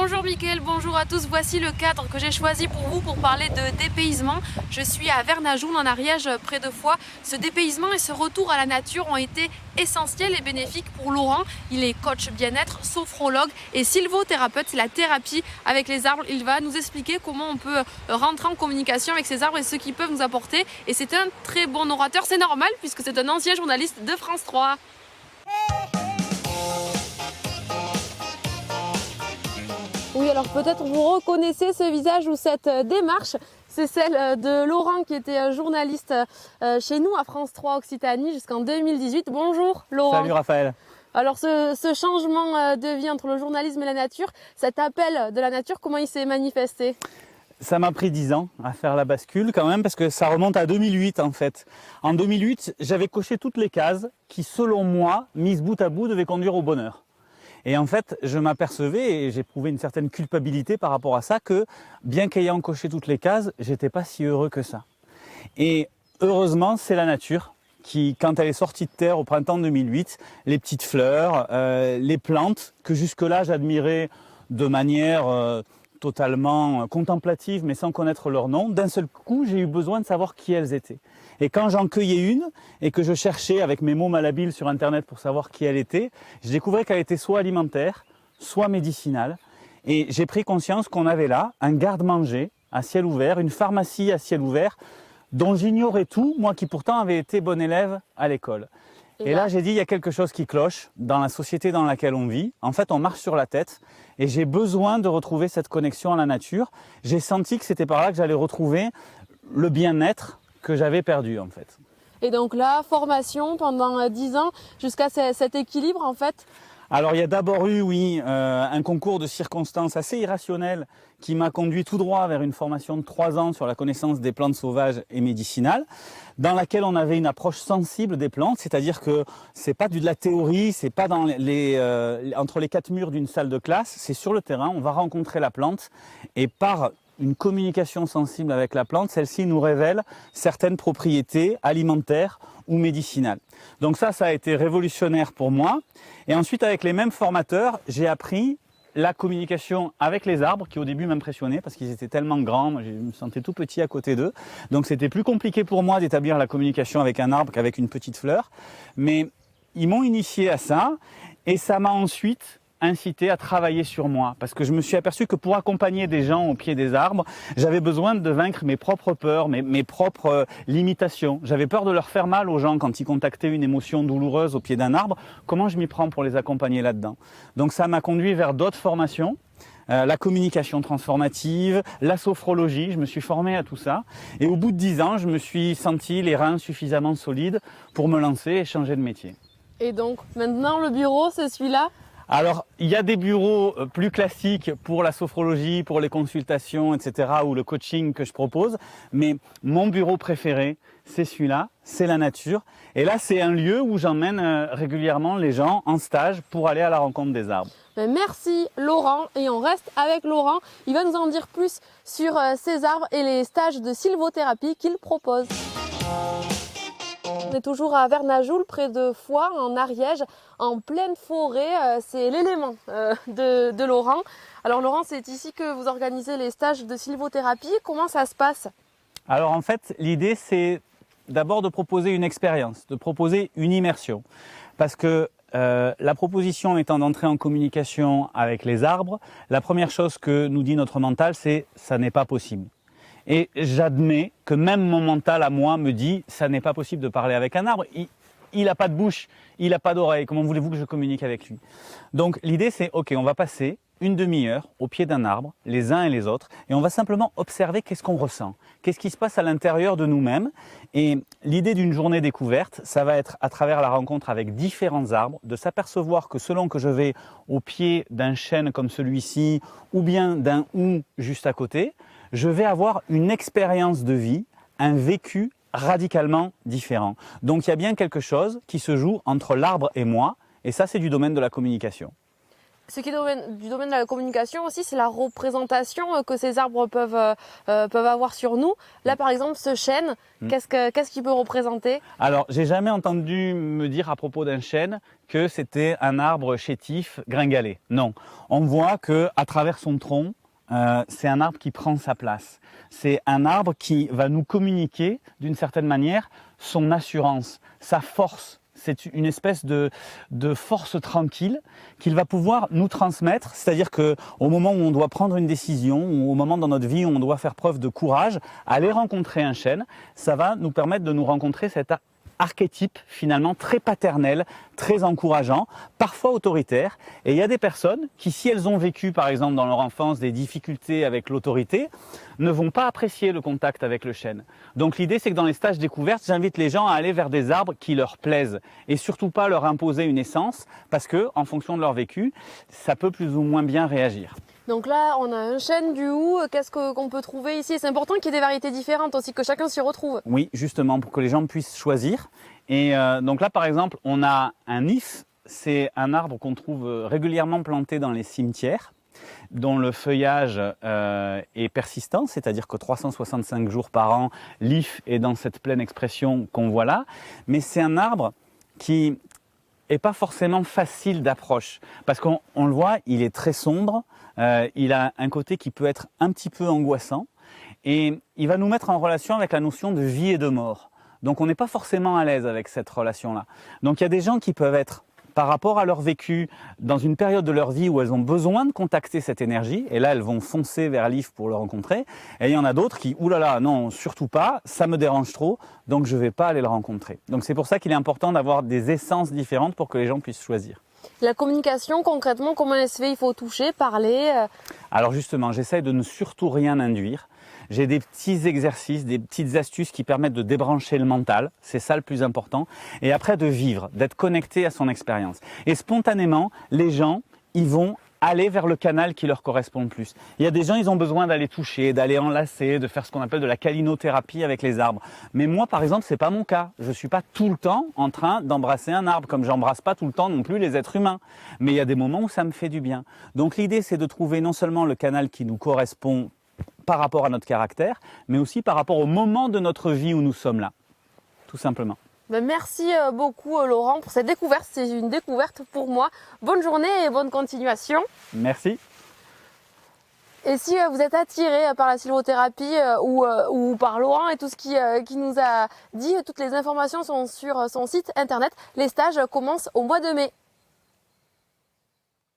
Bonjour Mickaël, bonjour à tous. Voici le cadre que j'ai choisi pour vous pour parler de dépaysement. Je suis à Vernajoul en Ariège près de Foix. Ce dépaysement et ce retour à la nature ont été essentiels et bénéfiques pour Laurent. Il est coach bien-être, sophrologue et sylvothérapeute. C'est la thérapie avec les arbres. Il va nous expliquer comment on peut rentrer en communication avec ces arbres et ce qu'ils peuvent nous apporter. Et c'est un très bon orateur, c'est normal puisque c'est un ancien journaliste de France 3. Oui, alors peut-être vous reconnaissez ce visage ou cette démarche. C'est celle de Laurent qui était journaliste chez nous à France 3 Occitanie jusqu'en 2018. Bonjour Laurent. Salut Raphaël. Alors ce changement de vie entre le journalisme et la nature, cet appel de la nature, comment il s'est manifesté ? Ça m'a pris 10 ans à faire la bascule quand même parce que ça remonte à 2008 en fait. En 2008, j'avais coché toutes les cases qui selon moi, mises bout à bout, devaient conduire au bonheur. Et en fait, je m'apercevais, et j'éprouvais une certaine culpabilité par rapport à ça, que bien qu'ayant coché toutes les cases, j'étais pas si heureux que ça. Et heureusement, c'est la nature qui, quand elle est sortie de terre au printemps 2008, les petites fleurs, les plantes que jusque-là j'admirais de manière totalement contemplative, mais sans connaître leur nom, d'un seul coup, j'ai eu besoin de savoir qui elles étaient. Et quand j'en cueillais une et que je cherchais avec mes mots malhabiles sur Internet pour savoir qui elle était, je découvrais qu'elle était soit alimentaire, soit médicinale. Et j'ai pris conscience qu'on avait là un garde-manger à ciel ouvert, une pharmacie à ciel ouvert, dont j'ignorais tout, moi qui pourtant avais été bon élève à l'école. Et là, j'ai dit, il y a quelque chose qui cloche dans la société dans laquelle on vit. En fait, on marche sur la tête et j'ai besoin de retrouver cette connexion à la nature. J'ai senti que c'était par là que j'allais retrouver le bien-être que j'avais perdu en fait. Et donc là, formation pendant 10 ans jusqu'à cet équilibre en fait. Alors il y a d'abord eu, oui, un concours de circonstances assez irrationnel qui m'a conduit tout droit vers une formation de 3 ans sur la connaissance des plantes sauvages et médicinales, dans laquelle on avait une approche sensible des plantes, c'est-à-dire que c'est pas de la théorie, c'est pas dans entre les 4 murs d'une salle de classe, c'est sur le terrain, on va rencontrer la plante et par une communication sensible avec la plante, celle-ci nous révèle certaines propriétés alimentaires ou médicinales. Donc ça a été révolutionnaire pour moi. Et ensuite, avec les mêmes formateurs, j'ai appris la communication avec les arbres, qui au début m'impressionnait parce qu'ils étaient tellement grands, moi je me sentais tout petit à côté d'eux. Donc c'était plus compliqué pour moi d'établir la communication avec un arbre qu'avec une petite fleur. Mais ils m'ont initié à ça et ça m'a ensuite incité à travailler sur moi parce que je me suis aperçu que pour accompagner des gens au pied des arbres, j'avais besoin de vaincre mes propres peurs, mes propres limitations. J'avais peur de leur faire mal aux gens quand ils contactaient une émotion douloureuse au pied d'un arbre. Comment je m'y prends pour les accompagner là-dedans? Donc ça m'a conduit vers d'autres formations. La communication transformative, la sophrologie, je me suis formé à tout ça. Et au bout de 10 ans, je me suis senti les reins suffisamment solides pour me lancer et changer de métier. Et donc maintenant le bureau, c'est celui-là? Alors, il y a des bureaux plus classiques pour la sophrologie, pour les consultations, etc., ou le coaching que je propose. Mais mon bureau préféré, c'est celui-là, c'est la nature. Et là, c'est un lieu où j'emmène régulièrement les gens en stage pour aller à la rencontre des arbres. Merci Laurent, et on reste avec Laurent. Il va nous en dire plus sur ces arbres et les stages de sylvothérapie qu'il propose. On est toujours à Vernajoul, près de Foix, en Ariège, en pleine forêt. C'est l'élément de Laurent. Alors Laurent, c'est ici que vous organisez les stages de sylvothérapie. Comment ça se passe? Alors en fait, l'idée c'est d'abord de proposer une expérience, de proposer une immersion. Parce que la proposition étant d'entrer en communication avec les arbres, la première chose que nous dit notre mental, c'est « ça n'est pas possible ». Et j'admets que même mon mental à moi me dit ça n'est pas possible de parler avec un arbre. Il n'a pas de bouche, il n'a pas d'oreille. Comment voulez-vous que je communique avec lui? Donc l'idée c'est ok, on va passer une demi-heure au pied d'un arbre, les uns et les autres, et on va simplement observer qu'est-ce qu'on ressent, qu'est-ce qui se passe à l'intérieur de nous-mêmes. Et l'idée d'une journée découverte, ça va être à travers la rencontre avec différents arbres, de s'apercevoir que selon que je vais au pied d'un chêne comme celui-ci, ou bien d'un houx juste à côté, je vais avoir une expérience de vie, un vécu radicalement différent. Donc il y a bien quelque chose qui se joue entre l'arbre et moi, et ça c'est du domaine de la communication. Ce qui est du domaine de la communication aussi, c'est la représentation que ces arbres peuvent avoir sur nous. Là, par exemple, ce chêne, qu'est-ce qu'il peut représenter? Alors, j'ai jamais entendu me dire à propos d'un chêne que c'était un arbre chétif, gringalé. Non, on voit que à travers son tronc, c'est un arbre qui prend sa place. C'est un arbre qui va nous communiquer, d'une certaine manière, son assurance, sa force. C'est une espèce de force tranquille qu'il va pouvoir nous transmettre. C'est-à-dire qu'au moment où on doit prendre une décision, ou au moment dans notre vie où on doit faire preuve de courage, aller rencontrer un chêne, ça va nous permettre de nous rencontrer cet archétype finalement très paternel, très encourageant, parfois autoritaire. Et il y a des personnes qui, si elles ont vécu par exemple dans leur enfance des difficultés avec l'autorité, ne vont pas apprécier le contact avec le chêne. Donc l'idée, c'est que dans les stages découvertes, j'invite les gens à aller vers des arbres qui leur plaisent et surtout pas leur imposer une essence parce que, en fonction de leur vécu, ça peut plus ou moins bien réagir. Donc là, on a un chêne, du hou. Qu'est-ce qu'on peut trouver ici? C'est important qu'il y ait des variétés différentes aussi, que chacun s'y retrouve. Oui, justement, pour que les gens puissent choisir. Et donc là, par exemple, on a un if. C'est un arbre qu'on trouve régulièrement planté dans les cimetières, dont le feuillage est persistant, c'est-à-dire que 365 jours par an, l'if est dans cette pleine expression qu'on voit là. Mais c'est un arbre qui n'est pas forcément facile d'approche, parce qu'on le voit, il est très sombre, il a un côté qui peut être un petit peu angoissant, et il va nous mettre en relation avec la notion de vie et de mort. Donc on n'est pas forcément à l'aise avec cette relation-là. Donc il y a des gens qui peuvent être, par rapport à leur vécu, dans une période de leur vie où elles ont besoin de contacter cette énergie, et là elles vont foncer vers l'if pour le rencontrer, et il y en a d'autres qui, oulala, non, surtout pas, ça me dérange trop, donc je ne vais pas aller le rencontrer. Donc c'est pour ça qu'il est important d'avoir des essences différentes pour que les gens puissent choisir. La communication, concrètement, comment elle se fait? Il faut toucher, parler Alors justement, j'essaie de ne surtout rien induire. J'ai des petits exercices, des petites astuces qui permettent de débrancher le mental, c'est ça le plus important, et après de vivre, d'être connecté à son expérience. Et spontanément, les gens, ils vont aller vers le canal qui leur correspond le plus. Il y a des gens, ils ont besoin d'aller toucher, d'aller enlacer, de faire ce qu'on appelle de la calinothérapie avec les arbres. Mais moi, par exemple, c'est pas mon cas. Je suis pas tout le temps en train d'embrasser un arbre, comme j'embrasse pas tout le temps non plus les êtres humains. Mais il y a des moments où ça me fait du bien. Donc l'idée, c'est de trouver non seulement le canal qui nous correspond par rapport à notre caractère, mais aussi par rapport au moment de notre vie où nous sommes là, tout simplement. Merci beaucoup Laurent pour cette découverte, c'est une découverte pour moi. Bonne journée et bonne continuation. Merci. Et si vous êtes attiré par la sylvothérapie ou par Laurent et tout ce qui nous a dit, toutes les informations sont sur son site internet. Les stages commencent au mois de mai.